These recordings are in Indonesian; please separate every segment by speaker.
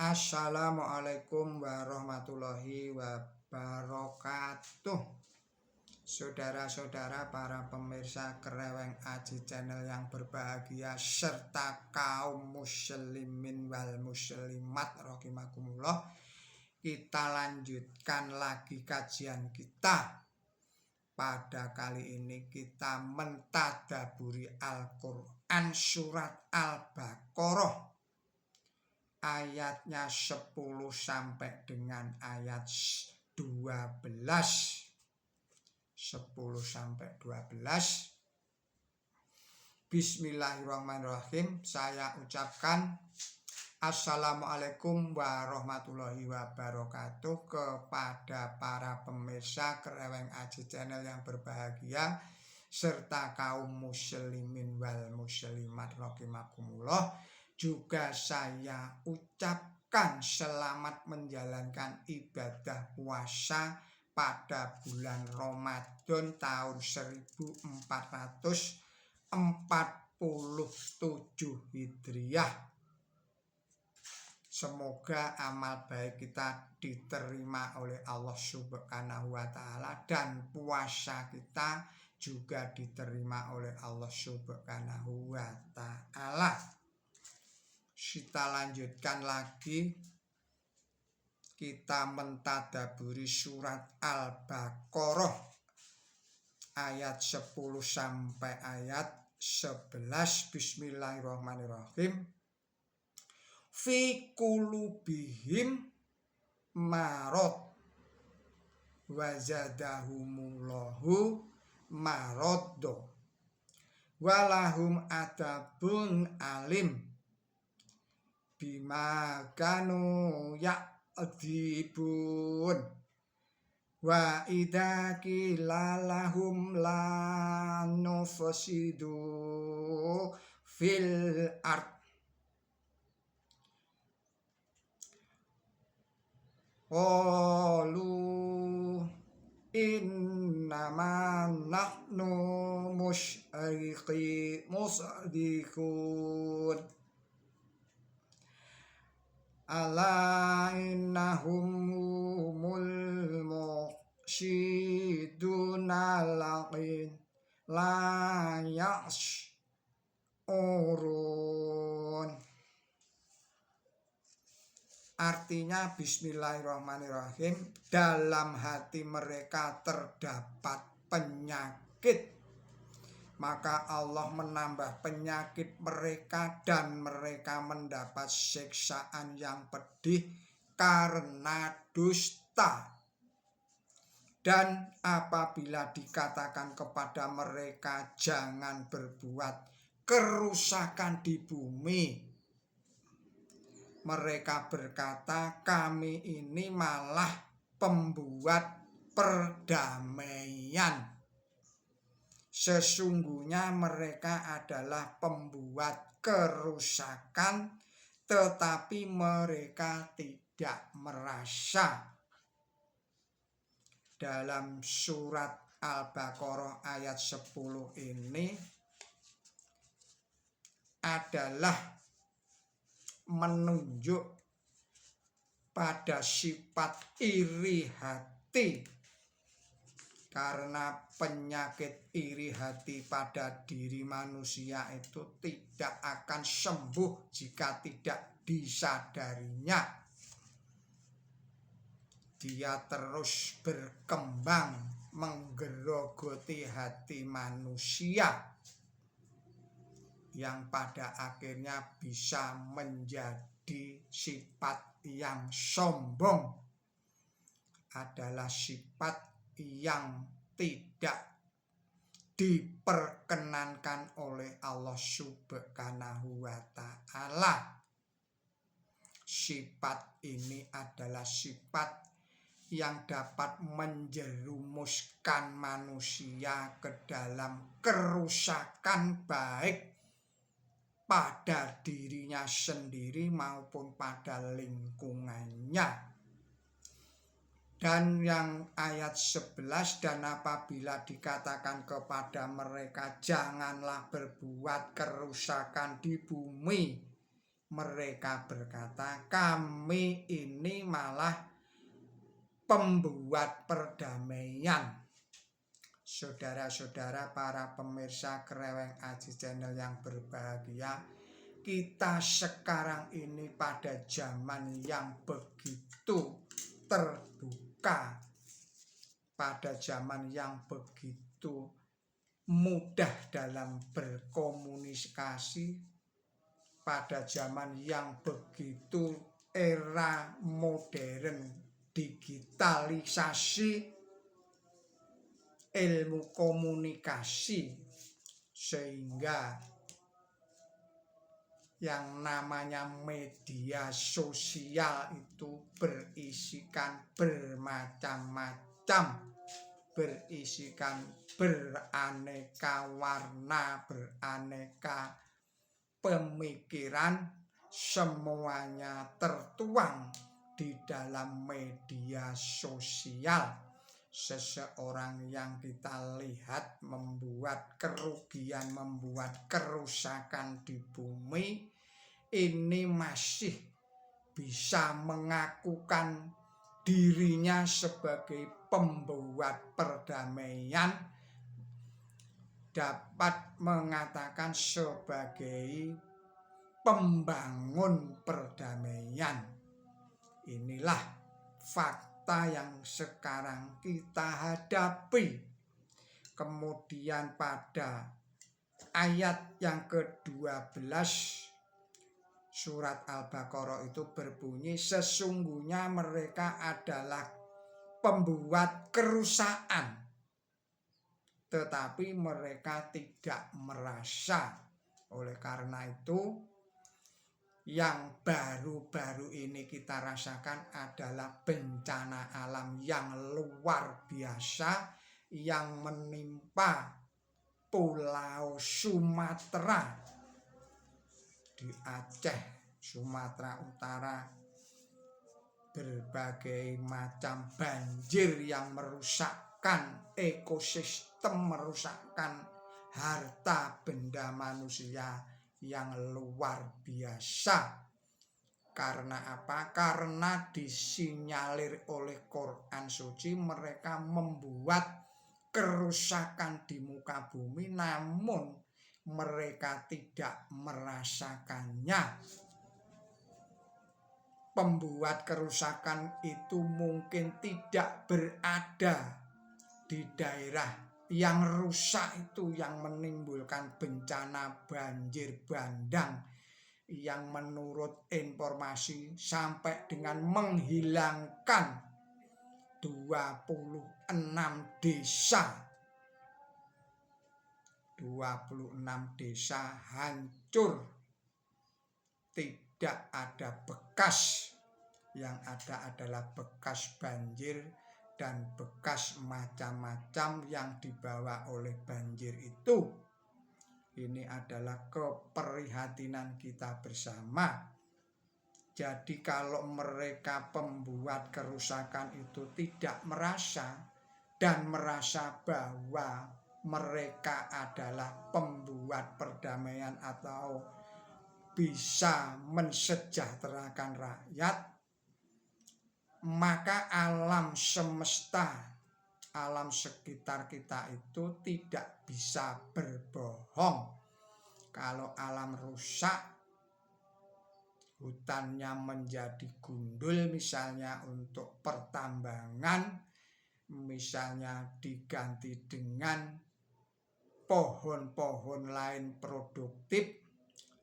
Speaker 1: Assalamualaikum warahmatullahi wabarakatuh. Saudara-saudara para pemirsa Kreweng Aji Channel yang berbahagia serta kaum muslimin wal muslimat rahimakumullah. Kita lanjutkan lagi kajian kita. Pada kali ini kita mentadaburi Al-Quran surat Al-Baqarah ayatnya 10 sampai dengan ayat 12. 10 sampai 12. Bismillahirrahmanirrahim. Saya ucapkan Assalamualaikum warahmatullahi wabarakatuh kepada para pemirsa Kreweng Aji Channel yang berbahagia serta kaum muslimin wal muslimat rahimakumullah. Juga saya ucapkan selamat menjalankan ibadah puasa pada bulan Ramadan tahun 1447 Hijriah. Semoga amal baik kita diterima oleh Allah Subhanahu wa Ta'ala dan puasa kita juga diterima oleh Allah Subhanahu wa Ta'ala. Kita lanjutkan lagi. Kita mentadaburi surat Al-Baqarah ayat 10 sampai ayat 11. Bismillahirrahmanirrahim. Fi qulubihim marad wazadahumullahu maraddo walahum adabun alim bima kanu ya'dibun wa idza qila lahum la nufsidu fil ard qalu innama nahnu musyrikun ala innahum humul musyiduna lakin la yash'urun. Artinya bismillahirrahmanirrahim, dalam hati mereka terdapat penyakit, maka Allah menambah penyakit mereka dan mereka mendapat siksaan yang pedih karena dusta. Dan apabila dikatakan kepada mereka jangan berbuat kerusakan di bumi, mereka berkata kami ini malah pembuat perdamaian. Sesungguhnya mereka adalah pembuat kerusakan, tetapi mereka tidak merasa. Dalam surat Al-Baqarah ayat 10 ini adalah menunjuk pada sifat iri hati. Karena penyakit iri hati pada diri manusia itu tidak akan sembuh jika tidak disadarinya. Dia terus berkembang menggerogoti hati manusia yang pada akhirnya bisa menjadi sifat yang sombong, adalah sifat yang tidak diperkenankan oleh Allah Subhanahu wa Ta'ala. Sifat ini adalah sifat yang dapat menjerumuskan manusia ke dalam kerusakan baik pada dirinya sendiri maupun pada lingkungannya. Dan yang ayat 11, dan apabila dikatakan kepada mereka janganlah berbuat kerusakan di bumi, mereka berkata, kami ini malah pembuat perdamaian. Saudara-saudara, para pemirsa Kreweng Aji Channel yang berbahagia, kita sekarang ini pada zaman yang begitu terbuka, pada zaman yang begitu mudah dalam berkomunikasi, pada zaman yang begitu era modern, digitalisasi, ilmu komunikasi, sehingga yang namanya media sosial itu berisikan bermacam-macam, berisikan beraneka warna, beraneka pemikiran, semuanya tertuang di dalam media sosial. Seseorang yang kita lihat membuat kerugian, membuat kerusakan di bumi ini masih bisa mengakukan dirinya sebagai pembuat perdamaian, dapat mengatakan sebagai pembangun perdamaian. Inilah fakta yang sekarang kita hadapi. Kemudian pada ayat yang ke-12 surat Al-Baqarah itu berbunyi, sesungguhnya mereka adalah pembuat kerusakan, tetapi mereka tidak merasa. Oleh karena itu, yang baru-baru ini kita rasakan adalah bencana alam yang luar biasa yang menimpa Pulau Sumatera, di Aceh, Sumatera Utara. Berbagai macam banjir yang merusakkan ekosistem, merusakkan harta benda manusia yang luar biasa. Karena apa? Karena disinyalir oleh Quran suci mereka membuat kerusakan di muka bumi, namun mereka tidak merasakannya. Pembuat kerusakan itu mungkin tidak berada di daerah yang rusak itu, yang menimbulkan bencana banjir bandang yang menurut informasi sampai dengan menghilangkan 26 desa. 26 desa hancur, tidak ada bekas, yang ada adalah bekas banjir dan bekas macam-macam yang dibawa oleh banjir itu. Ini adalah keprihatinan kita bersama. Jadi kalau mereka pembuat kerusakan itu tidak merasa dan merasa bahwa mereka adalah pembuat perdamaian atau bisa mensejahterakan rakyat, maka alam semesta, alam sekitar kita itu tidak bisa berbohong. Kalau alam rusak, hutannya menjadi gundul misalnya untuk pertambangan, misalnya diganti dengan pohon-pohon lain produktif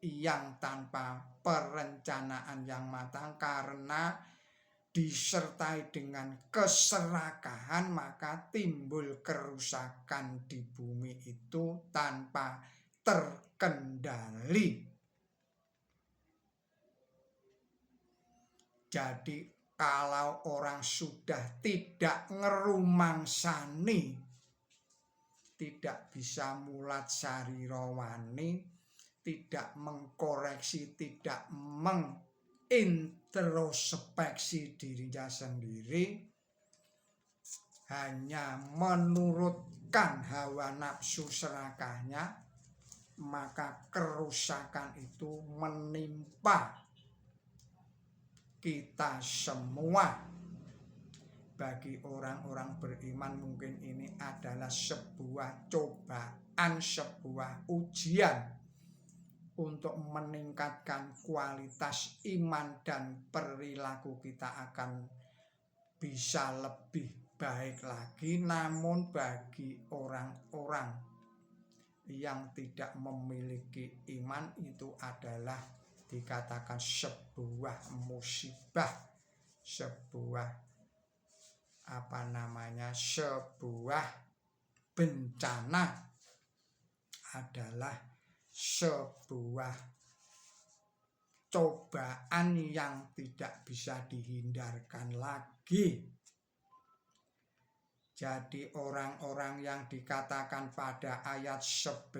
Speaker 1: yang tanpa perencanaan yang matang, karena disertai dengan keserakahan maka timbul kerusakan di bumi itu tanpa terkendali. Jadi kalau orang sudah tidak ngerumangsani, tidak bisa mulat sarirowani, tidak mengkoreksi, tidak introspeksi dirinya sendiri, hanya menurutkan hawa nafsu serakahnya, maka kerusakan itu menimpa kita semua. Bagi orang-orang beriman mungkin ini adalah sebuah cobaan, sebuah ujian untuk meningkatkan kualitas iman dan perilaku kita akan bisa lebih baik lagi. Namun bagi orang-orang yang tidak memiliki iman itu adalah dikatakan sebuah musibah, sebuah sebuah bencana, adalah sebuah cobaan yang tidak bisa dihindarkan lagi. Jadi orang-orang yang dikatakan pada ayat 11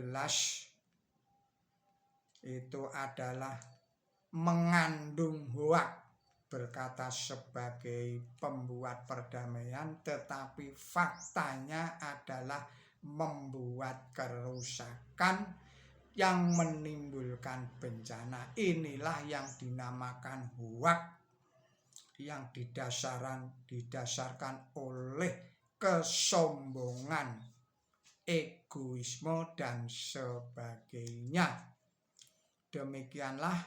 Speaker 1: itu adalah mengandung hoak, berkata sebagai pembuat perdamaian, tetapi faktanya adalah membuat kerusakan yang menimbulkan bencana. Inilah yang dinamakan hoak, yang didasarkan oleh kesombongan, egoisme, dan sebagainya. Demikianlah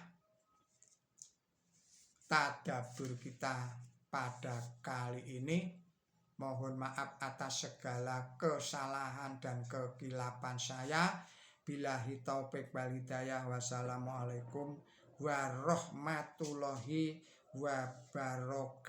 Speaker 1: tadabbur kita pada kali ini. Mohon maaf atas segala kesalahan dan kekilapan saya. Billahi taufik wal hidayah. Wassalamualaikum warahmatullahi wabarakatuh.